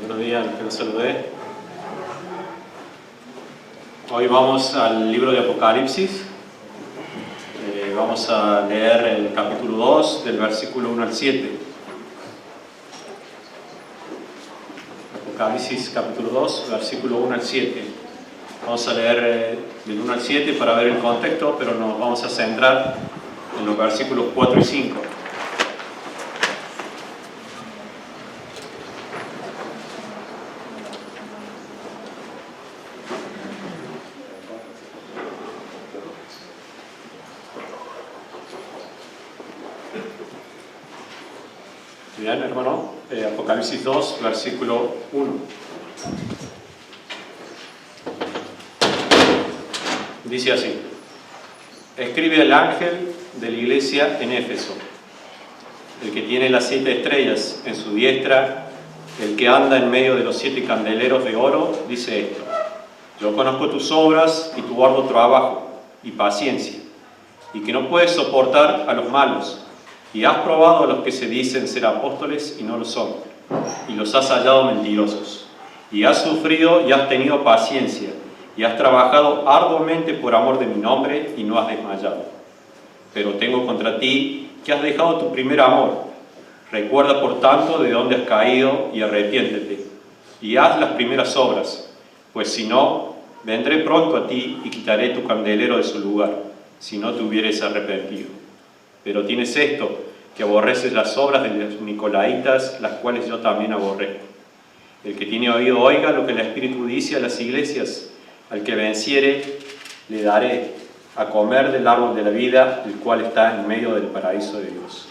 Buenos días, que los saludé. Hoy vamos al libro de Apocalipsis. Vamos a leer el capítulo 2, del versículo 1 al 7. Apocalipsis capítulo 2, versículo 1 al 7. Vamos a leer del 1 al 7 para ver el contexto, pero nos vamos a centrar en los versículos 4 y 5. Bien, hermano, Apocalipsis 2, versículo 1. Dice así: escribe al ángel de la iglesia en Éfeso, el que tiene las 7 estrellas en su diestra, el que anda en medio de los 7 candeleros de oro, dice esto: yo conozco tus obras y tu arduo trabajo y paciencia, y que no puedes soportar a los malos, y has probado a los que se dicen ser apóstoles y no lo son, y los has hallado mentirosos, y has sufrido y has tenido paciencia, y has trabajado arduamente por amor de mi nombre y no has desmayado. Pero tengo contra ti que has dejado tu primer amor. Recuerda por tanto de dónde has caído y arrepiéntete, y haz las primeras obras, pues si no, vendré pronto a ti y quitaré tu candelero de su lugar, si no te hubieres arrepentido. Pero tienes esto, que aborreces las obras de los nicolaitas, las cuales yo también aborrezco. El que tiene oído oiga lo que el Espíritu dice a las iglesias. Al que venciere, le daré a comer del árbol de la vida, el cual está en medio del paraíso de Dios.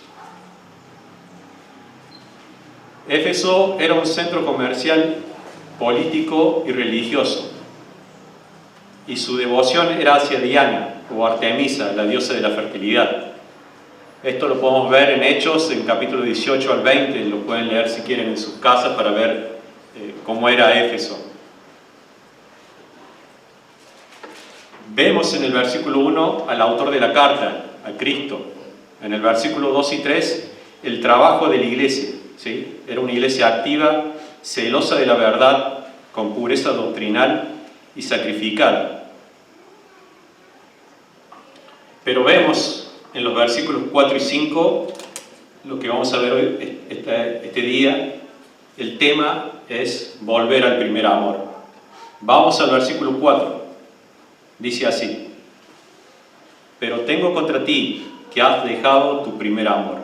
Éfeso era un centro comercial, político y religioso, y su devoción era hacia Diana o Artemisa, la diosa de la fertilidad. Esto lo podemos ver en Hechos, en capítulo 18 al 20, lo pueden leer si quieren en sus casas para ver cómo era Éfeso. Vemos en el versículo 1 al autor de la carta, a Cristo. En el versículo 2 y 3, el trabajo de la iglesia, ¿sí? Era una iglesia activa, celosa de la verdad, con pureza doctrinal y sacrificada. Pero vemos en los versículos 4 y 5, lo que vamos a ver hoy, este día, el tema es volver al primer amor. Vamos al versículo 4, dice así: pero tengo contra ti que has dejado tu primer amor.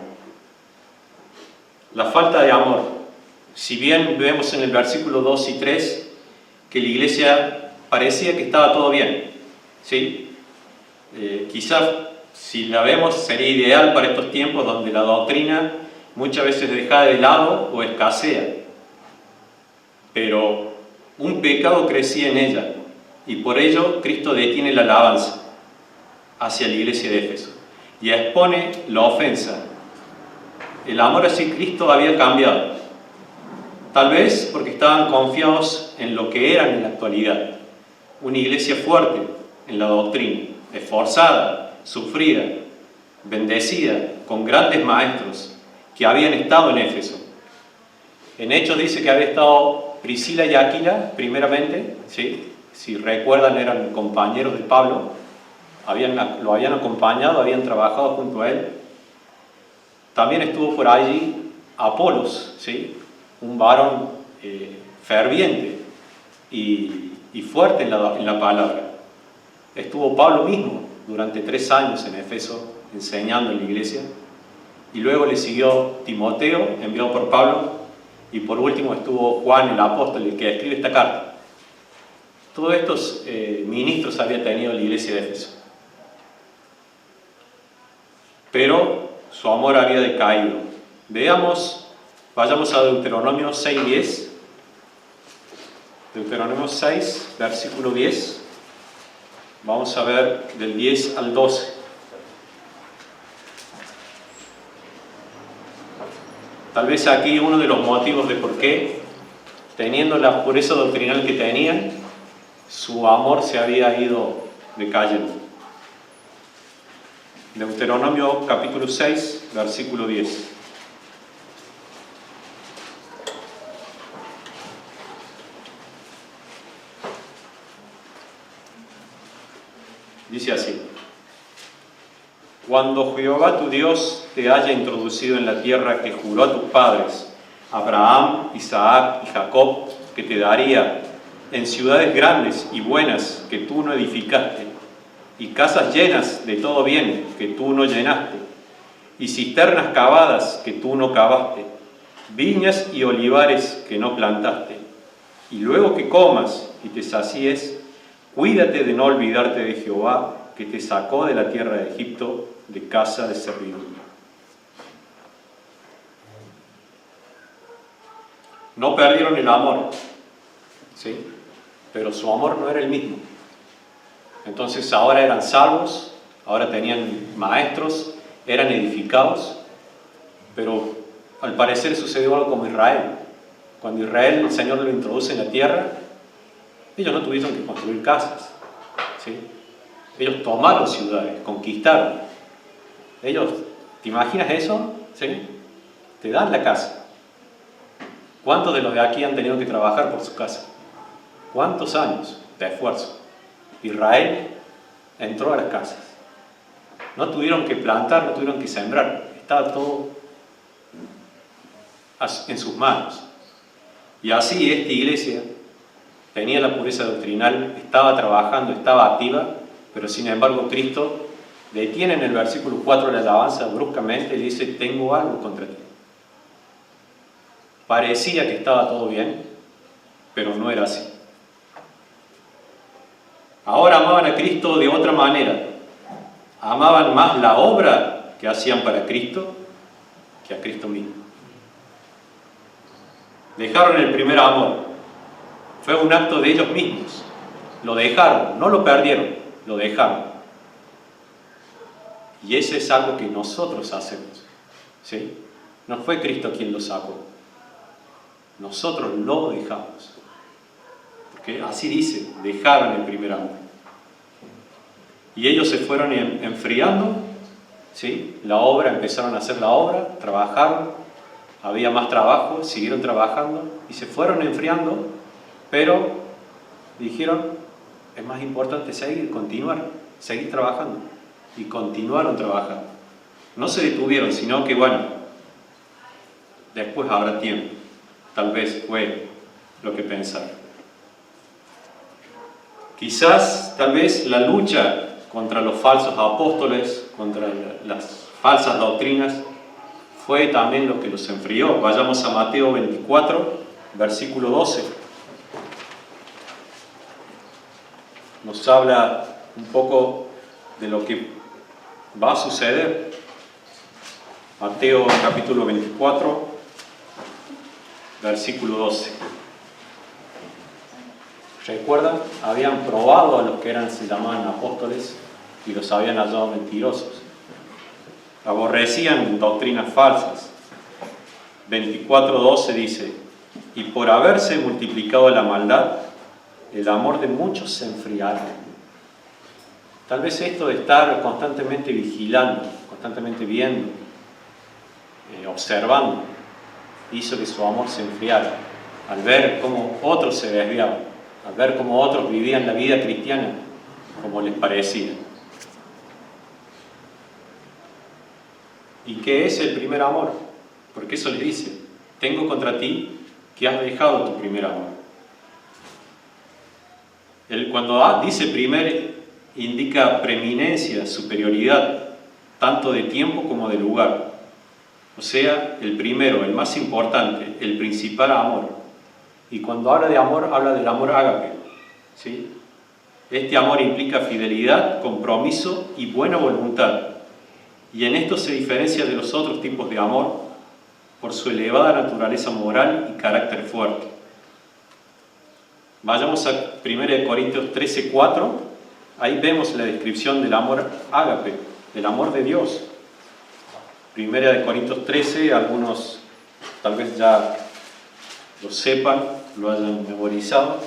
La falta de amor, si bien vemos en el versículo 2 y 3 que la iglesia parecía que estaba todo bien, ¿sí? Quizás si la vemos sería ideal para estos tiempos donde la doctrina muchas veces deja de lado o escasea. Pero un pecado crecía en ella y por ello Cristo detiene la alabanza hacia la iglesia de Éfeso y expone la ofensa. El amor hacia Cristo había cambiado, tal vez porque estaban confiados en lo que eran en la actualidad. Una iglesia fuerte en la doctrina, esforzada, sufrida, bendecida, con grandes maestros que habían estado en Éfeso. En Hechos dice que había estado Priscila y Aquila, primeramente, ¿sí? Si recuerdan, eran compañeros de Pablo, lo habían acompañado, habían trabajado junto a él. También estuvo por allí Apolos, ¿sí? Un varón ferviente y fuerte en la palabra. Estuvo Pablo mismo durante 3 años en Éfeso enseñando en la iglesia, y luego le siguió Timoteo, enviado por Pablo, y por último estuvo Juan el apóstol, el que escribe esta carta. Todos estos ministros había tenido la iglesia de Éfeso, pero su amor había decaído. Vayamos a Deuteronomio 6:10. Deuteronomio 6, versículo 10. Vamos a ver del 10 al 12. Tal vez aquí uno de los motivos de por qué, teniendo la pureza doctrinal que tenían, su amor se había ido decayendo. Deuteronomio capítulo 6, versículo 10. Dice así: cuando Jehová tu Dios te haya introducido en la tierra que juró a tus padres, Abraham, Isaac y Jacob, que te daría, en ciudades grandes y buenas que tú no edificaste, y casas llenas de todo bien que tú no llenaste, y cisternas cavadas que tú no cavaste, viñas y olivares que no plantaste, y luego que comas y te sacíes, cuídate de no olvidarte de Jehová, que te sacó de la tierra de Egipto, de casa de servidumbre. No perdieron el amor, ¿sí? Pero su amor no era el mismo. Entonces ahora eran salvos, ahora tenían maestros, eran edificados, pero al parecer sucedió algo como Israel. Cuando Israel, el Señor lo introduce en la tierra, ellos no tuvieron que construir casas, ¿sí? Ellos tomaron ciudades, conquistaron. Ellos, ¿te imaginas eso? ¿Sí? Te dan la casa. ¿Cuántos de los de aquí han tenido que trabajar por su casa? ¿Cuántos años de esfuerzo? Israel entró a las casas. No tuvieron que plantar, no tuvieron que sembrar. Estaba todo en sus manos. Y así esta iglesia tenía la pureza doctrinal, estaba trabajando, estaba activa, pero sin embargo Cristo detiene en el versículo 4 de la alabanza bruscamente y le dice: tengo algo contra ti. Parecía que estaba todo bien, pero no era así. Ahora amaban a Cristo de otra manera. Amaban más la obra que hacían para Cristo que a Cristo mismo. Dejaron el primer amor. Fue un acto de ellos mismos. Lo dejaron, no lo perdieron, lo dejaron. Y ese es algo que nosotros hacemos, ¿sí? No fue Cristo quien lo sacó. Nosotros lo dejamos. Porque así dice, dejaron el primer amor. Y ellos se fueron enfriando, ¿sí? La obra, empezaron a hacer la obra, trabajaron, había más trabajo, siguieron trabajando y se fueron enfriando, pero dijeron: es más importante seguir, continuar, seguir trabajando. Y continuaron trabajando. No se detuvieron, sino que bueno, después habrá tiempo. Tal vez fue lo que pensaron. Quizás, tal vez, la lucha contra los falsos apóstoles, contra las falsas doctrinas, fue también lo que los enfrió. Vayamos a Mateo 24, versículo 12. Nos habla un poco de lo que va a suceder. Mateo capítulo 24, versículo 12. ¿Recuerdan? Habían probado a los que se llamaban apóstoles y los habían hallado mentirosos. Aborrecían doctrinas falsas. 24:12 dice: y por haberse multiplicado la maldad, el amor de muchos se enfriará. Tal vez esto de estar constantemente vigilando, constantemente viendo, observando, hizo que su amor se enfriara. Al ver cómo otros se desviaban, al ver cómo otros vivían la vida cristiana como les parecía. ¿Y qué es el primer amor? Porque eso les dice: tengo contra ti que has dejado tu primer amor. Cuando dice primer, indica preeminencia, superioridad, tanto de tiempo como de lugar. O sea, el primero, el más importante, el principal amor. Y cuando habla de amor, habla del amor ágape, ¿sí? Este amor implica fidelidad, compromiso y buena voluntad. Y en esto se diferencia de los otros tipos de amor por su elevada naturaleza moral y carácter fuerte. Vayamos a 1 Corintios 13:4. Ahí vemos la descripción del amor ágape, del amor de Dios. 1 Corintios 13, algunos tal vez ya lo sepan, lo hayan memorizado.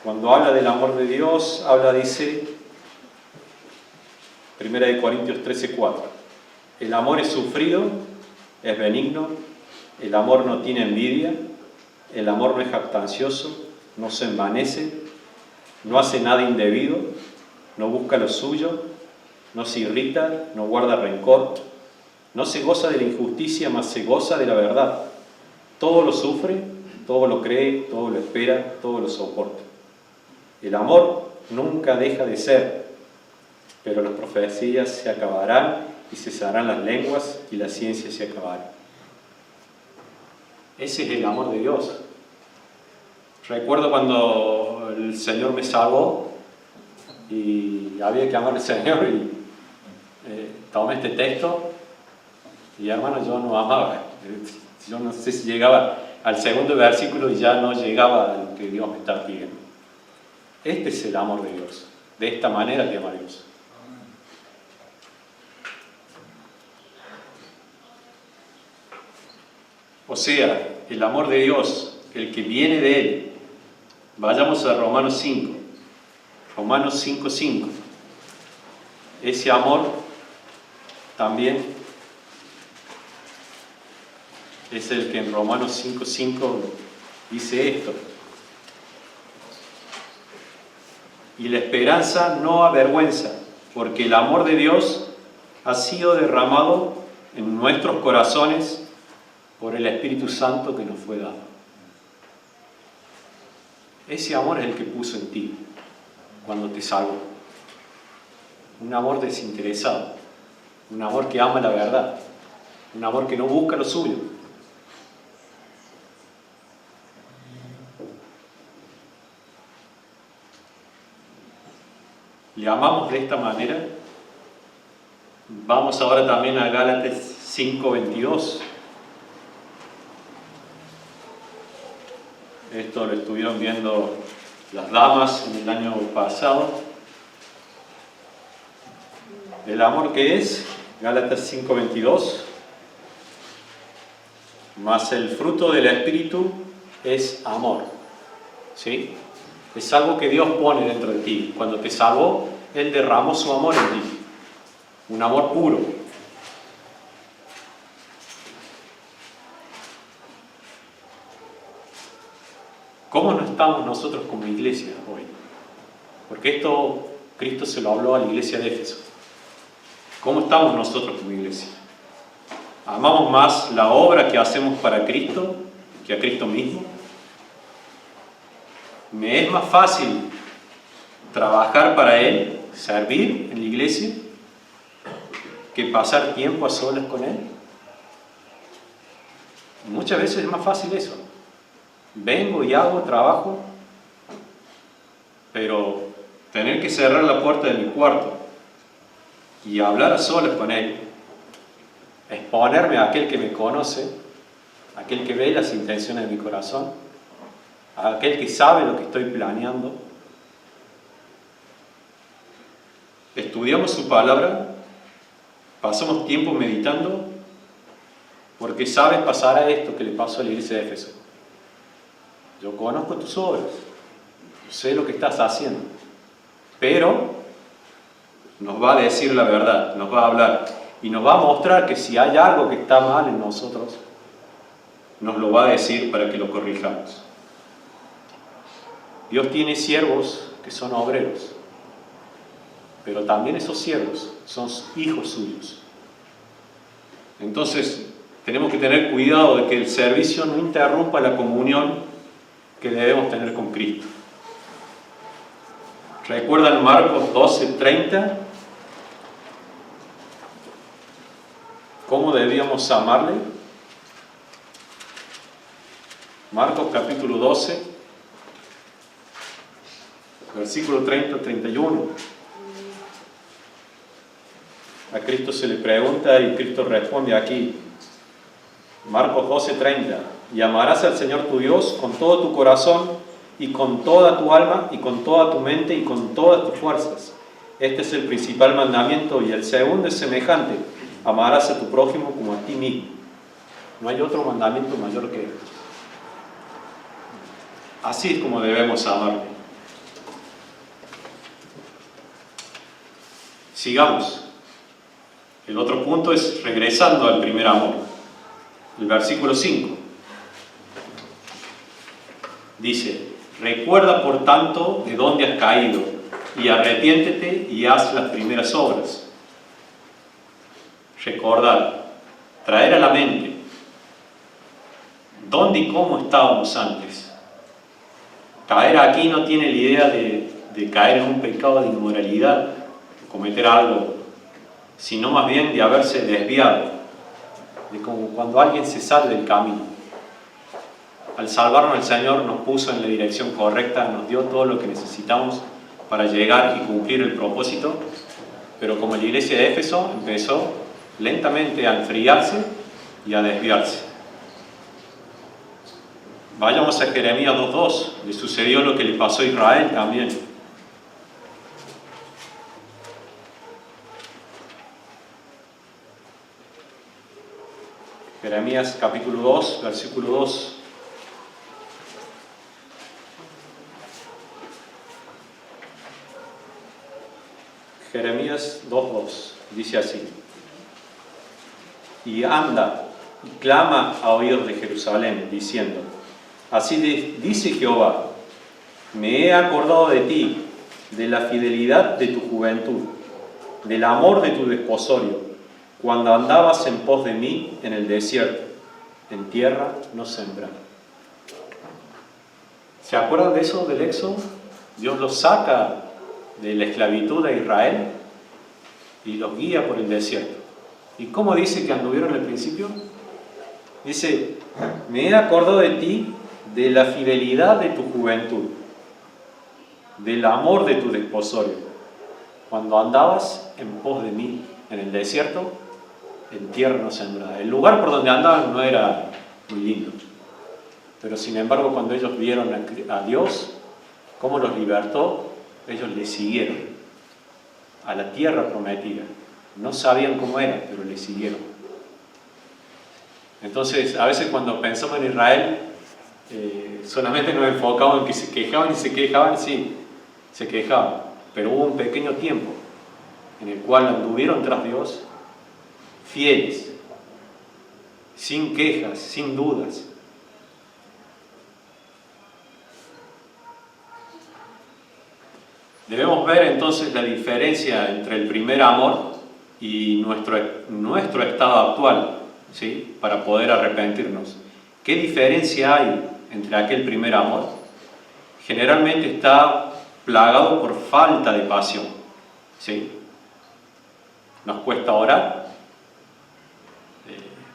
Cuando habla del amor de Dios, dice 1 Corintios 13:4: el amor es sufrido, es benigno, el amor no tiene envidia, el amor no es jactancioso, no se envanece, no hace nada indebido, no busca lo suyo, no se irrita, no guarda rencor, no se goza de la injusticia, mas se goza de la verdad. Todo lo sufre, todo lo cree, todo lo espera, todo lo soporta. El amor nunca deja de ser, pero las profecías se acabarán y cesarán las lenguas y la ciencia se acabará. Ese es el amor de Dios. Recuerdo cuando el Señor me salvó y había que amar al Señor y tomé este texto y hermano, yo no amaba. Yo no sé si llegaba al segundo versículo y ya no llegaba a lo que Dios me está pidiendo. Este es el amor de Dios. De esta manera te ama Dios. O sea, el amor de Dios, el que viene de Él. Vayamos a Romanos 5. Romanos 5:5. Ese amor también es el que en Romanos 5:5 dice esto. Y la esperanza no avergüenza, porque el amor de Dios ha sido derramado en nuestros corazones por el Espíritu Santo que nos fue dado. Ese amor es el que puso en ti cuando te salvó. Un amor desinteresado, un amor que ama la verdad, un amor que no busca lo suyo. Le amamos de esta manera. Vamos ahora también a Gálatas 5:22. Esto lo estuvieron viendo las damas en el año pasado. El amor que es, Gálatas 5:22, más el fruto del Espíritu es amor. ¿Sí? Es algo que Dios pone dentro de ti. Cuando te salvó, Él derramó su amor en ti. Un amor puro. ¿Cómo no estamos nosotros como iglesia hoy? Porque esto Cristo se lo habló a la iglesia de Éfeso. ¿Cómo estamos nosotros como iglesia? ¿Amamos más la obra que hacemos para Cristo que a Cristo mismo? ¿Me es más fácil trabajar para Él, servir en la iglesia, que pasar tiempo a solas con Él? Muchas veces es más fácil eso. Vengo y hago trabajo, pero tener que cerrar la puerta de mi cuarto y hablar a solas con Él, exponerme a aquel que me conoce, aquel que ve las intenciones de mi corazón, a aquel que sabe lo que estoy planeando. Estudiamos su palabra, pasamos tiempo meditando, porque sabes pasará esto que le pasó a la iglesia de Éfeso. Yo conozco tus obras, yo sé lo que estás haciendo, pero nos va a decir la verdad, nos va a hablar y nos va a mostrar que si hay algo que está mal en nosotros, nos lo va a decir para que lo corrijamos. Dios tiene siervos que son obreros, pero también esos siervos son hijos suyos. Entonces, tenemos que tener cuidado de que el servicio no interrumpa la comunión que debemos tener con Cristo. ¿Recuerdan Marcos 12:30? ¿Cómo debíamos amarle? Marcos capítulo 12, versículo 30-31. A Cristo se le pregunta y Cristo responde aquí. Marcos 12:30. Y amarás al Señor tu Dios con todo tu corazón y con toda tu alma y con toda tu mente y con todas tus fuerzas. Este es el principal mandamiento y el segundo es semejante. Amarás a tu prójimo como a ti mismo. No hay otro mandamiento mayor que este. Así es como debemos amarle. Sigamos. El otro punto es regresando al primer amor. El versículo 5. Dice, recuerda por tanto de dónde has caído y arrepiéntete y haz las primeras obras. Recordar, traer a la mente dónde y cómo estábamos antes. Caer aquí no tiene la idea de caer en un pecado de inmoralidad, de cometer algo, sino más bien de haberse desviado, de como cuando alguien se sale del camino. Al salvarnos el Señor nos puso en la dirección correcta, nos dio todo lo que necesitamos para llegar y cumplir el propósito, pero como la iglesia de Éfeso empezó lentamente a enfriarse y a desviarse. Vayamos a Jeremías 2:2, le sucedió lo que le pasó a Israel también. Jeremías capítulo 2, versículo 2. Jeremías 2:2 dice así: y anda y clama a oídos de Jerusalén, diciendo, así dice Jehová, me he acordado de ti, de la fidelidad de tu juventud, del amor de tu desposorio, cuando andabas en pos de mí en el desierto, en tierra no sembrada. ¿Se acuerdan de eso del Éxodo? Dios los saca de la esclavitud de Israel y los guía por el desierto. ¿Y cómo dice que anduvieron al principio? Dice, me he acordado de ti, de la fidelidad de tu juventud, del amor de tu desposorio, cuando andabas en pos de mí en el desierto, en tierra no sembrada. El lugar por donde andaban no era muy lindo, pero sin embargo cuando ellos vieron a Dios, cómo los libertó, ellos le siguieron a la tierra prometida. No sabían cómo era, pero le siguieron. Entonces, a veces cuando pensamos en Israel, solamente nos enfocamos en que se quejaban y se quejaban, sí, se quejaban, pero hubo un pequeño tiempo en el cual anduvieron tras Dios, fieles, sin quejas, sin dudas. Debemos ver entonces la diferencia entre el primer amor y nuestro estado actual, ¿sí? Para poder arrepentirnos. ¿Qué diferencia hay entre aquel primer amor? Generalmente está plagado por falta de pasión, ¿sí? Nos cuesta orar,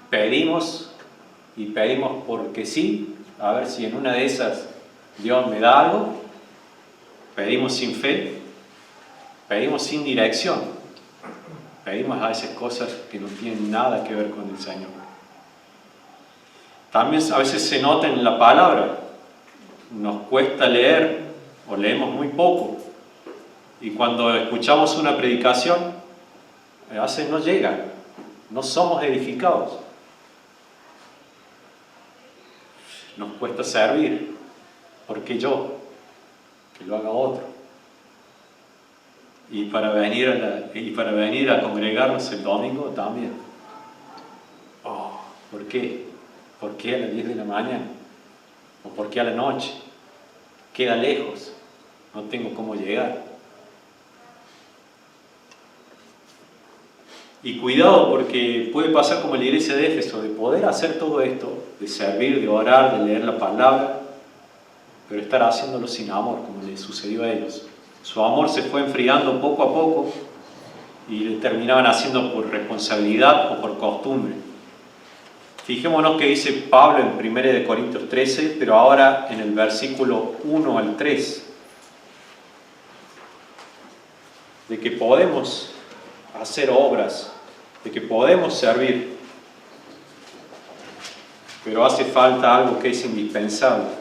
pedimos y pedimos porque sí, a ver si en una de esas Dios me da algo. Pedimos sin fe, pedimos sin dirección, pedimos a veces cosas que no tienen nada que ver con el Señor. También a veces se nota en la palabra, nos cuesta leer o leemos muy poco, y cuando escuchamos una predicación, a veces no llega, no somos edificados. Nos cuesta servir, porque yo, que lo haga otro. Y para venir a congregarnos el domingo también. Oh, ¿por qué? ¿Por qué a las 10 de la mañana? ¿O por qué a la noche? Queda lejos, no tengo cómo llegar. Y cuidado, porque puede pasar como en la iglesia de Éfeso, de poder hacer todo esto, de servir, de orar, de leer la palabra, pero estar haciéndolo sin amor, como les sucedió a ellos. Su amor se fue enfriando poco a poco y le terminaban haciendo por responsabilidad o por costumbre. Fijémonos que dice Pablo en 1 Corintios 13, pero ahora en el versículo 1 al 3, de que podemos hacer obras, de que podemos servir, pero hace falta algo que es indispensable.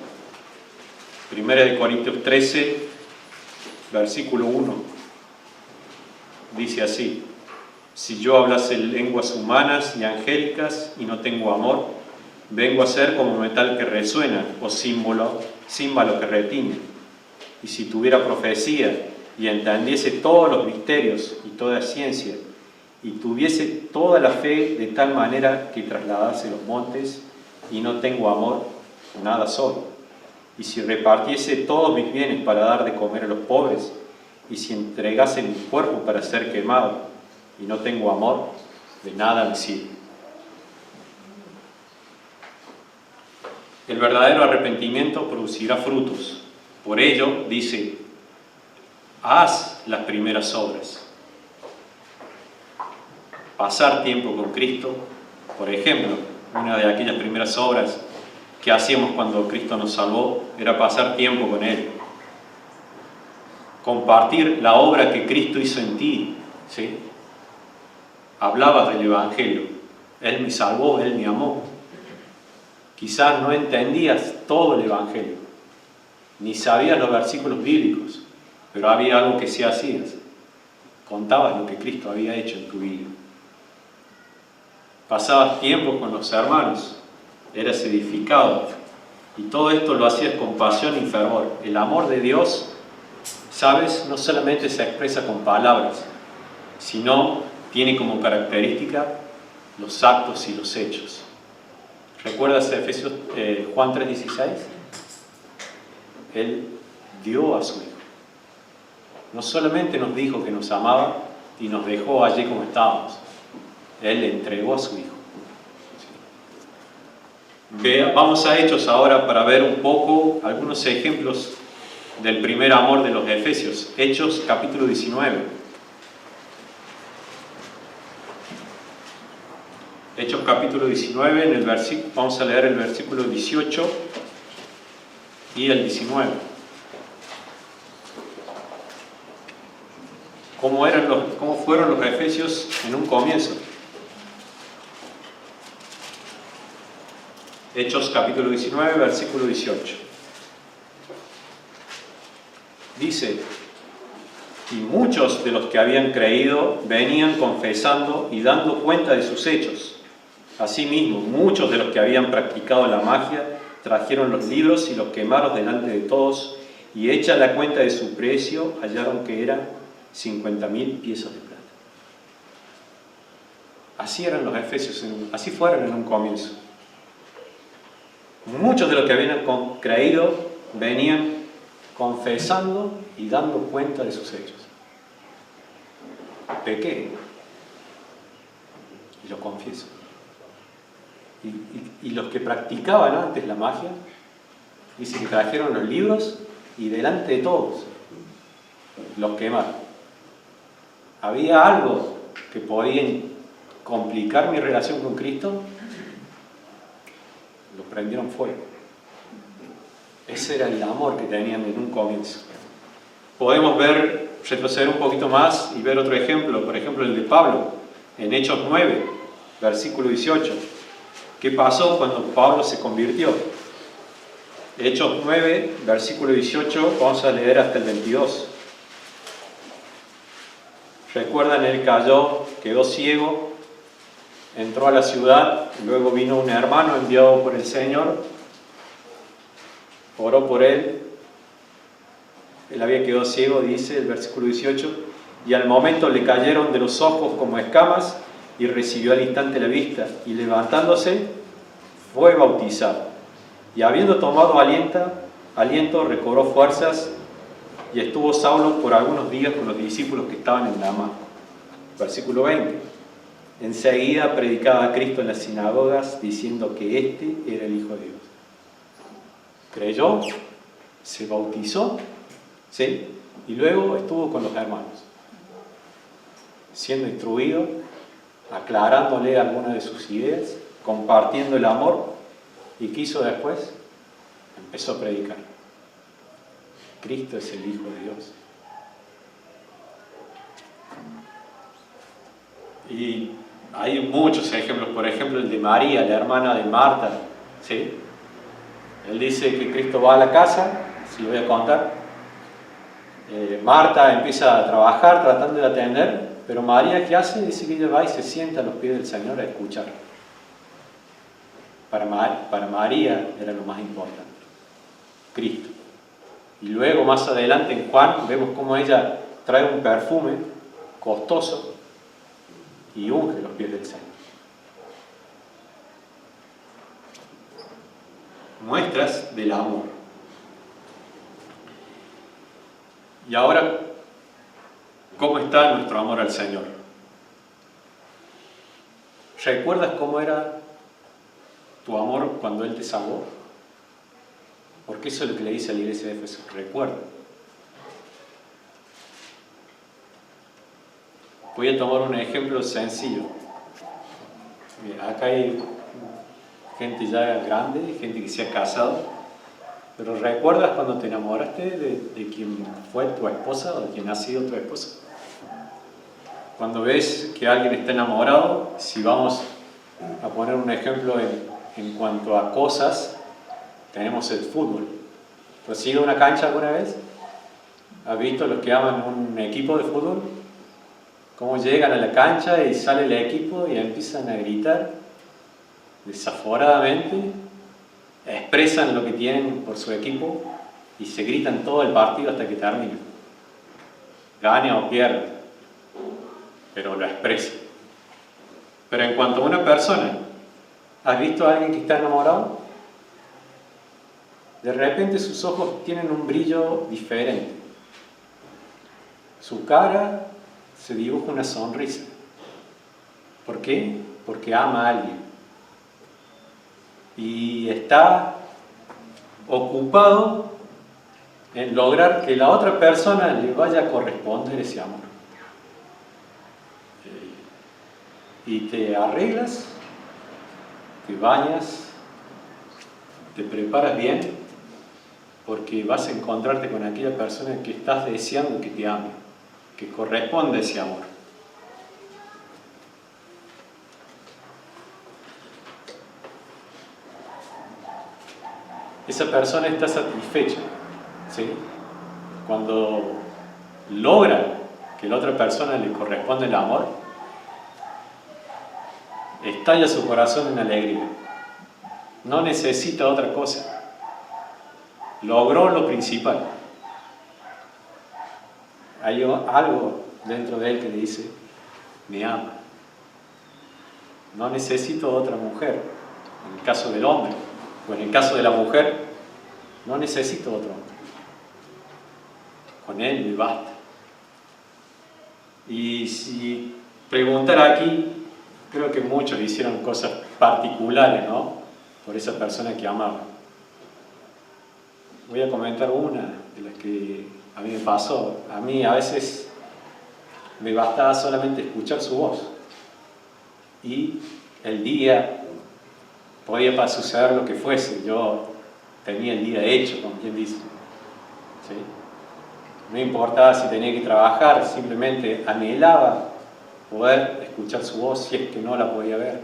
1 Corintios 13, versículo 1, dice así: si yo hablase lenguas humanas y angélicas y no tengo amor, vengo a ser como metal que resuena o címbalo que retiñe. Y si tuviera profecía y entendiese todos los misterios y toda ciencia, y tuviese toda la fe de tal manera que trasladase los montes, y no tengo amor, nada soy. Y si repartiese todos mis bienes para dar de comer a los pobres, y si entregase mi cuerpo para ser quemado y no tengo amor, de nada me sirve. El verdadero arrepentimiento producirá frutos. Por ello, dice, haz las primeras obras. Pasar tiempo con Cristo, por ejemplo, una de aquellas primeras obras que hacíamos cuando Cristo nos salvó era pasar tiempo con Él. Compartir la obra que Cristo hizo en ti, ¿sí? Hablabas del Evangelio. Él me salvó, Él me amó. Quizás no entendías todo el Evangelio, ni sabías los versículos bíblicos, pero había algo que sí hacías. Contabas lo que Cristo había hecho en tu vida. Pasabas tiempo con los hermanos, eras edificado, y todo esto lo hacías con pasión y fervor. El amor de Dios, ¿sabes?, no solamente se expresa con palabras, sino tiene como característica los actos y los hechos. ¿Recuerdas Juan 3:16? Él dio a su Hijo. No solamente nos dijo que nos amaba y nos dejó allí como estábamos. Él le entregó a su Hijo. Vamos a Hechos ahora para ver un poco algunos ejemplos del primer amor de los Efesios. Hechos capítulo 19. Hechos capítulo 19, vamos a leer el versículo 18 y el 19. ¿Cómo fueron los Efesios en un comienzo? Hechos capítulo 19, versículo 18. Dice, y muchos de los que habían creído venían confesando y dando cuenta de sus hechos. Asimismo, muchos de los que habían practicado la magia trajeron los libros y los quemaron delante de todos, y hecha la cuenta de su precio, hallaron que eran 50.000 piezas de plata. Así eran los Efesios, así fueron en un comienzo. Muchos de los que habían creído venían confesando y dando cuenta de sus hechos. Pequé y lo confieso. Y los que practicaban antes la magia, dice que trajeron los libros y delante de todos los quemaron. ¿Había algo que podía complicar mi relación con Cristo? Lo prendieron fuego. Ese era el amor que tenían en un comienzo. Podemos retroceder un poquito más y ver otro ejemplo, por ejemplo el de Pablo, en Hechos 9, versículo 18. ¿Qué pasó cuando Pablo se convirtió? Hechos 9, versículo 18, vamos a leer hasta el 22. Recuerdan, él cayó, quedó ciego, entró a la ciudad, luego vino un hermano enviado por el Señor, oró por él, él había quedado ciego, dice el versículo 18, y al momento le cayeron de los ojos como escamas, y recibió al instante la vista, y levantándose, fue bautizado. Y habiendo tomado aliento, recobró fuerzas, y estuvo Saulo por algunos días con los discípulos que estaban en Damasco. Versículo 20. Enseguida predicaba a Cristo en las sinagogas, diciendo que este era el Hijo de Dios. Creyó, se bautizó, ¿sí? Y luego estuvo con los hermanos, siendo instruido, aclarándole algunas de sus ideas, compartiendo el amor. ¿Y qué hizo después? Empezó a predicar. Cristo es el Hijo de Dios. Y hay muchos ejemplos, por ejemplo el de María, la hermana de Marta, ¿sí? Él dice que Cristo va a la casa, se lo voy a contar. Marta empieza a trabajar tratando de atender, pero María, ¿qué hace? Dice que ella va y se sienta a los pies del Señor a escuchar. Para María era lo más importante, Cristo. Y luego más adelante en Juan vemos cómo ella trae un perfume costoso y unge los pies del Señor. Muestras del amor. Y ahora ¿Cómo está nuestro amor al Señor? ¿Recuerdas cómo era tu amor cuando Él te salvó? Porque eso es lo que le dice a la iglesia de Éfeso. Recuerda. Voy a tomar un ejemplo sencillo. Mira, acá hay gente ya grande, gente que se ha casado, pero ¿recuerdas cuando te enamoraste de quien fue tu esposa o de quien ha sido tu esposa? Cuando ves que alguien está enamorado, si vamos a poner un ejemplo en cuanto a cosas, tenemos el fútbol. ¿Tú has ido a una cancha alguna vez? ¿Has visto los que aman un equipo de fútbol? Cómo llegan a la cancha y sale el equipo y empiezan a gritar desaforadamente, expresan lo que tienen por su equipo y se gritan todo el partido hasta que termine. Gane o pierda, pero lo expresan. Pero en cuanto a una persona, ¿has visto a alguien que está enamorado? De repente sus ojos tienen un brillo diferente. Su cara se dibuja una sonrisa. ¿Por qué? Porque ama a alguien. Y está ocupado en lograr que la otra persona le vaya a corresponder ese amor. Y te arreglas, te bañas, te preparas bien, porque vas a encontrarte con aquella persona que estás deseando que te ame, que corresponde a ese amor. Esa persona está satisfecha, ¿sí? Cuando logra que la otra persona le corresponde el amor, estalla su corazón en alegría. No necesita otra cosa. Logró lo principal. Hay algo dentro de él que le dice, me ama. No necesito otra mujer. En el caso del hombre, o en el caso de la mujer, no necesito otro hombre. Con él me basta. Y si preguntara aquí, creo que muchos hicieron cosas particulares, ¿no? Por esa persona que amaba. Voy a comentar una de las que a mí me pasó. A mí a veces me bastaba solamente escuchar su voz. Y el día podía suceder lo que fuese. Yo tenía el día hecho, como quien dice. ¿Sí? No importaba si tenía que trabajar, simplemente anhelaba poder escuchar su voz si es que no la podía ver.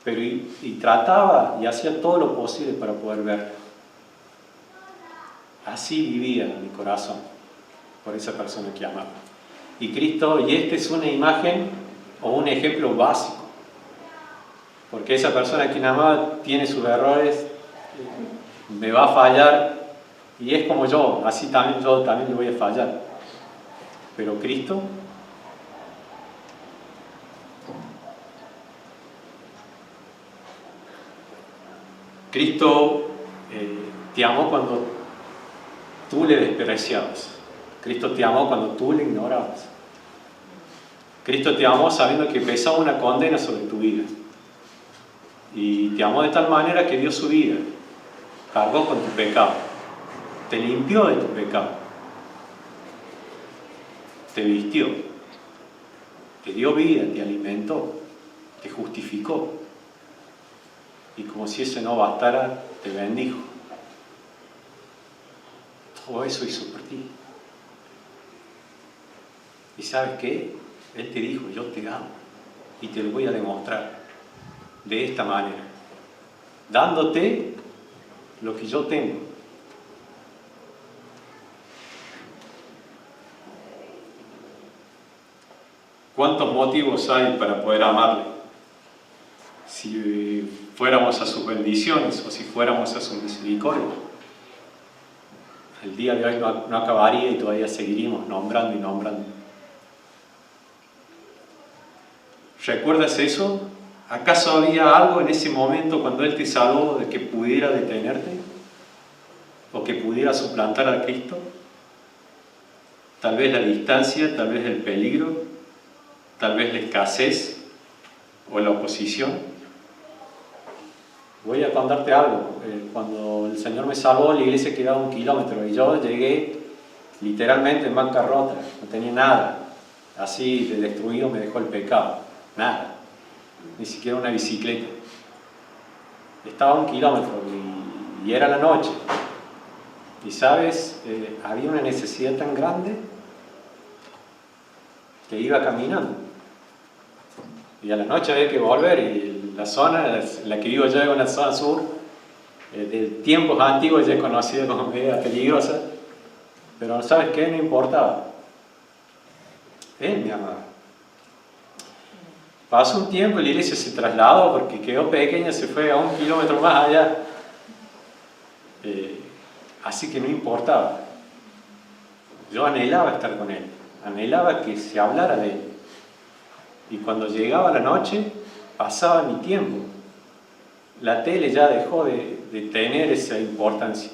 Pero y trataba y hacía todo lo posible para poder verla. Así vivía mi corazón por esa persona que amaba. Y Cristo, y esta es una imagen o un ejemplo básico, porque esa persona que amaba tiene sus errores, me va a fallar, y es como yo, así también yo también le voy a fallar. Pero Cristo te amó cuando tú le despreciabas. Cristo te amó cuando tú le ignorabas. Cristo te amó sabiendo que pesaba una condena sobre tu vida. Y te amó de tal manera que dio su vida. Cargó con tu pecado. Te limpió de tu pecado. Te vistió. Te dio vida, te alimentó. Te justificó. Y como si eso no bastara, te bendijo. Todo eso hizo por ti. ¿Y sabes qué? Él te dijo, yo te amo. Y te lo voy a demostrar de esta manera. Dándote lo que yo tengo. ¿Cuántos motivos hay para poder amarle? Si fuéramos a sus bendiciones o si fuéramos a su misericordia. El día de hoy no acabaría y todavía seguiríamos nombrando y nombrando. ¿Recuerdas eso? ¿Acaso había algo en ese momento cuando Él te salvó de que pudiera detenerte? ¿O que pudiera suplantar a Cristo? tal vez la distancia, tal vez el peligro, tal vez la escasez o la oposición. Voy a contarte algo. Cuando el Señor me salvó, la iglesia quedaba 1 kilómetro y yo llegué literalmente en bancarrota, no tenía nada. Así de destruido me dejó el pecado, nada, ni siquiera una bicicleta. Estaba a 1 kilómetro y era la noche. Y sabes, había una necesidad tan grande que iba caminando. Y a la noche había que volver, y la zona, la que vivo yo es una zona sur, de tiempos antiguos ya conocida como media peligrosa, pero ¿sabes qué? No importaba. Él me amaba. Pasó un tiempo y la iglesia se trasladó porque quedó pequeña, se fue a 1 kilómetro más allá. Así que no importaba. Yo anhelaba estar con él, anhelaba que se hablara de él. Y cuando llegaba la noche, pasaba mi tiempo. La tele ya dejó de tener esa importancia.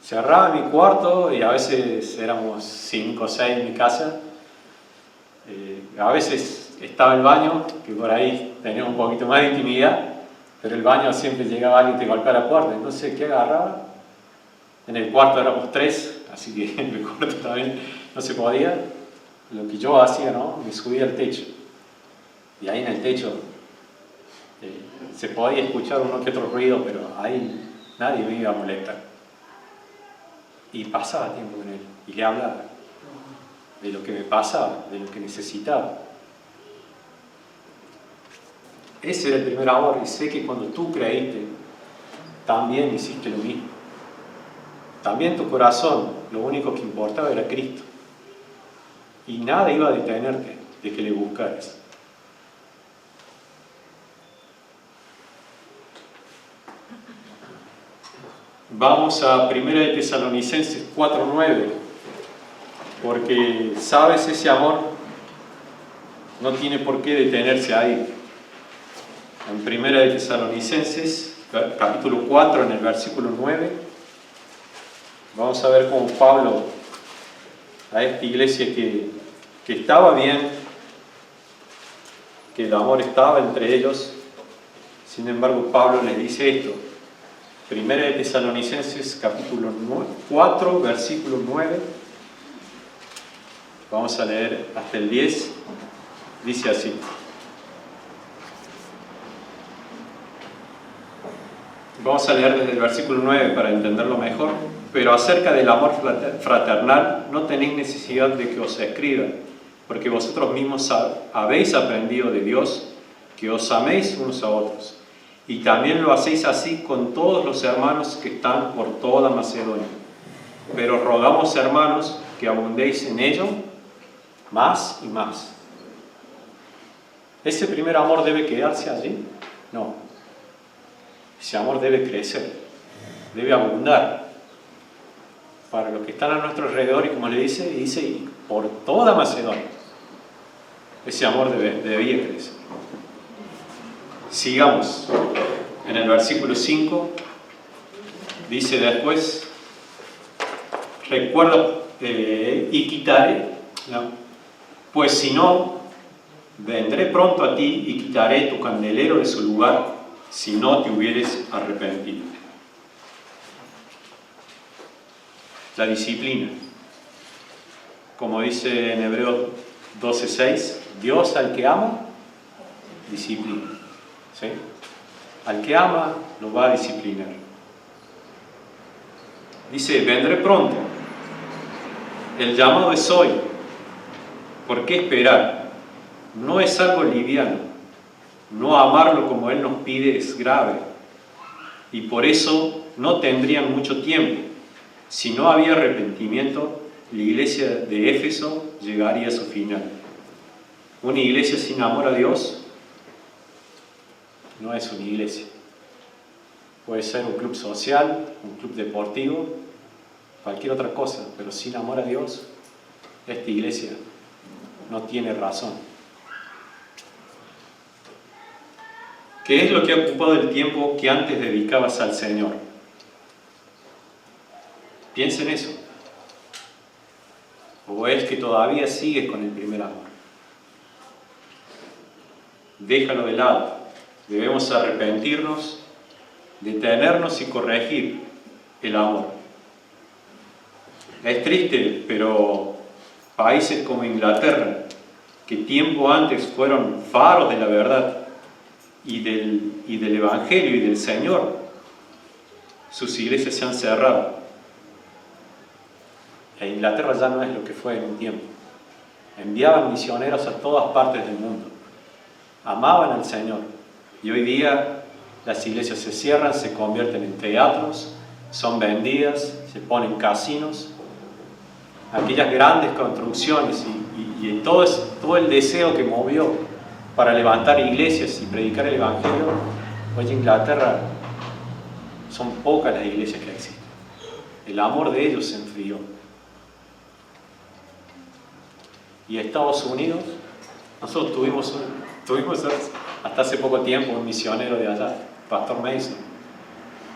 Cerraba mi cuarto y a veces éramos 5 o 6 en mi casa. A veces estaba el baño, que por ahí tenía un poquito más de intimidad, pero el baño siempre llegaba alguien y te golpeaba la puerta. Entonces, ¿qué agarraba? En el cuarto éramos 3, así que en el cuarto también no se podía. Lo que yo hacía, ¿no? Me subía al techo. Y ahí en el techo se podía escuchar uno que otro ruido, pero ahí nadie me iba a molestar. Y pasaba tiempo con él y le hablaba de lo que me pasaba, de lo que necesitaba. Ese era el primer amor, y sé que cuando tú creíste, también hiciste lo mismo. También tu corazón, lo único que importaba era Cristo. Y nada iba a detenerte de que le buscaras. Vamos a 1 Tesalonicenses 4:9, porque sabes, ese amor no tiene por qué detenerse ahí. En 1 Tesalonicenses, capítulo 4, en el versículo 9, vamos a ver cómo Pablo, a esta iglesia que estaba bien, que el amor estaba entre ellos, sin embargo Pablo les dice esto. 1 Tesalonicenses capítulo 4, versículo 9, vamos a leer hasta el 10, dice así. Vamos a leer desde el versículo 9 para entenderlo mejor. Pero acerca del amor fraternal no tenéis necesidad de que os escriba, porque vosotros mismos habéis aprendido de Dios que os améis unos a otros. Y también lo hacéis así con todos los hermanos que están por toda Macedonia. Pero rogamos, hermanos, que abundéis en ello más y más. ¿Ese primer amor debe quedarse allí? No. Ese amor debe crecer, debe abundar para los que están a nuestro alrededor, y como le dice y por toda Macedonia. Ese amor debía crecer. Sigamos. En el versículo 5 dice después, recuerda y quitaré, ¿no? Pues si no, vendré pronto a ti y quitaré tu candelero de su lugar, si no te hubieres arrepentido. La disciplina. Como dice en Hebreos 12:6, Dios al que ama, disciplina. ¿Sí? Al que ama, lo va a disciplinar. Dice, vendré pronto. El llamado es hoy. ¿Por qué esperar? No es algo liviano. No amarlo como Él nos pide es grave. Y por eso no tendrían mucho tiempo. Si no había arrepentimiento, la iglesia de Éfeso llegaría a su final. Una iglesia sin amor a Dios no es una iglesia. Puede ser un club social, un club deportivo, cualquier otra cosa, pero sin amor a Dios, esta iglesia no tiene razón. ¿Qué es lo que ha ocupado el tiempo que antes dedicabas al Señor? Piensa en eso. ¿O es que todavía sigues con el primer amor? Déjalo de lado. Debemos arrepentirnos, detenernos y corregir el amor. Es triste, pero países como Inglaterra, que tiempo antes fueron faros de la verdad y del Evangelio y del Señor, sus iglesias se han cerrado. E Inglaterra ya no es lo que fue en un tiempo. Enviaban misioneros a todas partes del mundo. Amaban al Señor. Y hoy día las iglesias se cierran, se convierten en teatros, son vendidas, se ponen casinos. Aquellas grandes construcciones y todo el deseo que movió para levantar iglesias y predicar el Evangelio, hoy en Inglaterra son pocas las iglesias que existen. El amor de ellos se enfrió. Y Estados Unidos, nosotros tuvimos hasta hace poco tiempo un misionero de allá, Pastor Mason,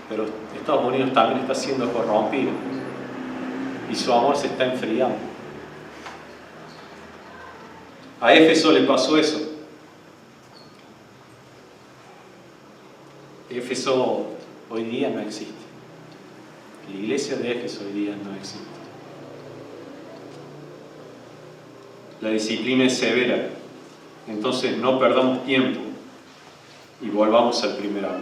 pero Estados Unidos también está siendo corrompido y su amor se está enfriando. A Éfeso le pasó eso. Éfeso hoy día no existe. La iglesia de Éfeso hoy día no existe. La disciplina es severa, entonces no perdamos tiempo y volvamos al primer amor.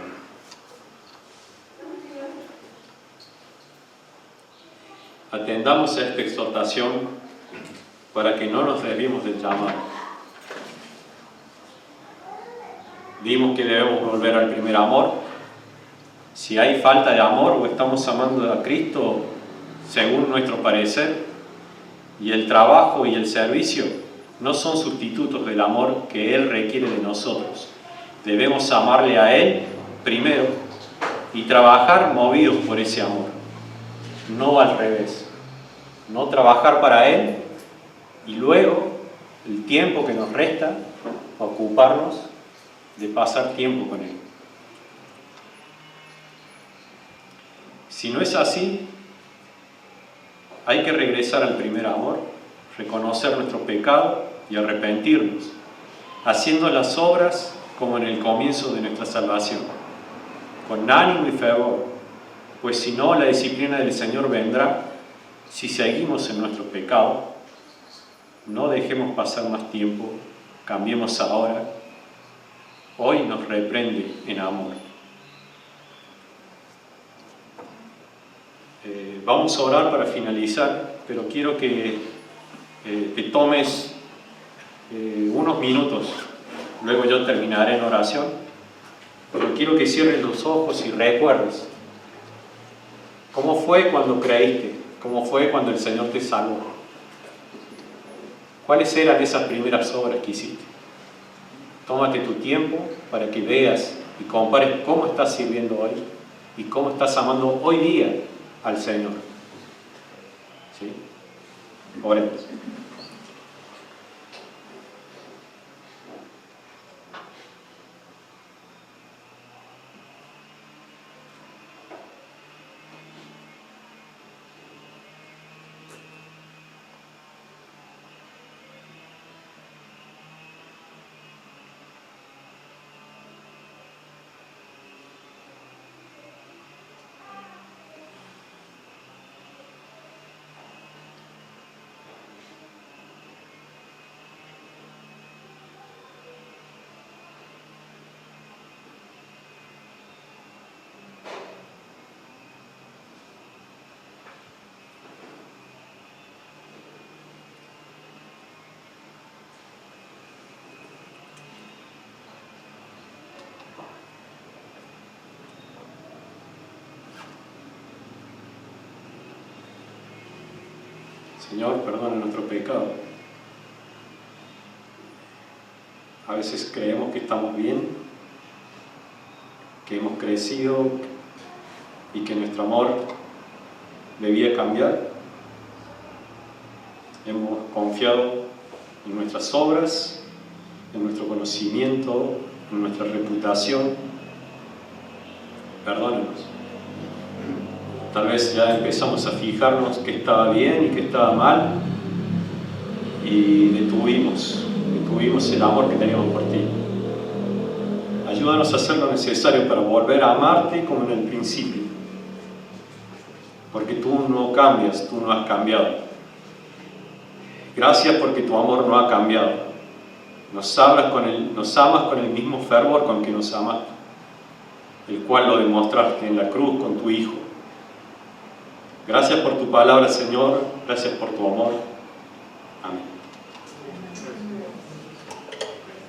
Atendamos a esta exhortación para que no nos desviemos del llamado. Vimos que debemos volver al primer amor. Si hay falta de amor o estamos amando a Cristo según nuestro parecer, y el trabajo y el servicio no son sustitutos del amor que Él requiere de nosotros. Debemos amarle a Él primero y trabajar movidos por ese amor, no al revés. No trabajar para Él y luego, el tiempo que nos resta, ocuparnos de pasar tiempo con Él. Si no es así, hay que regresar al primer amor, reconocer nuestro pecado y arrepentirnos, haciendo las obras como en el comienzo de nuestra salvación, con ánimo y fervor, pues si no, la disciplina del Señor vendrá si seguimos en nuestro pecado. No dejemos pasar más tiempo, cambiemos ahora. Hoy nos reprende en amor. Vamos a orar para finalizar, pero quiero que te tomes unos minutos, luego yo terminaré en oración, pero quiero que cierres los ojos y recuerdes cómo fue cuando creíste, cómo fue cuando el Señor te salvó, cuáles eran esas primeras obras que hiciste. Tómate tu tiempo para que veas y compares cómo estás sirviendo hoy y cómo estás amando hoy día al Señor. ¿Sí? Oremos. Señor, perdona nuestro pecado. A veces creemos que estamos bien, que hemos crecido y que nuestro amor debía cambiar. Hemos confiado en nuestras obras, en nuestro conocimiento, en nuestra reputación. Perdónanos. Tal vez ya empezamos a fijarnos que estaba bien y que estaba mal, y detuvimos el amor que teníamos por ti. Ayúdanos a hacer lo necesario para volver a amarte como en el principio, porque tú no cambias, tú no has cambiado. Gracias porque tu amor no ha cambiado. Nos amas con el mismo fervor con que nos amaste, el cual lo demostraste en la cruz con tu Hijo. Gracias por tu palabra, Señor. Gracias por tu amor. Amén.